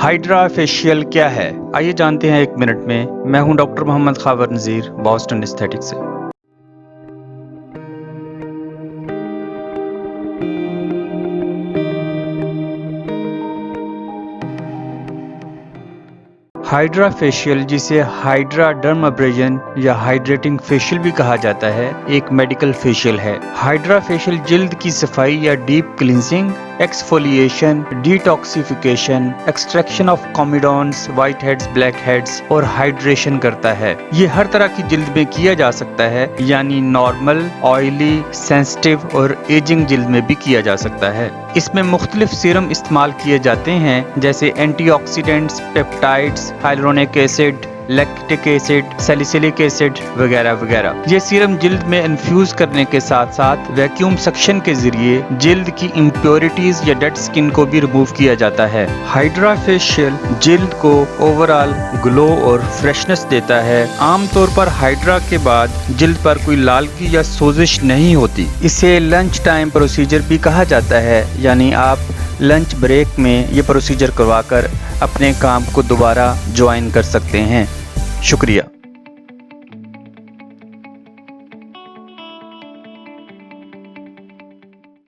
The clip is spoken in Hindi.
हाइड्रा फेशियल क्या है? आइए जानते हैं 1 मिनट में। मैं हूं डॉक्टर मोहम्मद खावर नज़ीर, बॉस्टन एस्थेटिक से। हाइड्रा फेशियल, जिसे हाइड्रा डर्म अब्रेजन या हाइड्रेटिंग फेशियल भी कहा जाता है, एक मेडिकल फेशियल है। हाइड्रा फेशियल जिल्द की सफाई या deep cleansing, exfoliation, detoxification, extraction of comedones, white heads, black heads और हाइड्रेशन करता है। ये हर तरह की जिल्द में किया जा सकता है, यानी नॉर्मल, ऑयली, सेंसिटिव और एजिंग जिल्द में भी किया जा सकता है। इसमें मुख्तलिफ सीरम इस्तेमाल किए जाते हैं, जैसे antioxidants, peptides, hyaluronic acid, lactic acid, salicylic acid वगैरह वगैरह। ये सीरम जिल्द में इन्फ्यूज करने के साथ साथ वैक्यूम सक्शन के जरिए जिल्द की इम्प्योरिटीज या डेड स्किन को भी रिमूव किया जाता है। हाइड्रा फेशियल जिल्द को ओवरऑल ग्लो और फ्रेशनेस देता है। आमतौर पर हाइड्रा के बाद जिल्द पर कोई लालगी या सोजिश नहीं होती। इसे लंच टाइम प्रोसीजर भी कहा जाता है, यानी आप लंच ब्रेक में ये प्रोसीजर करवाकर अपने काम को दोबारा ज्वाइन कर सकते हैं। शुक्रिया।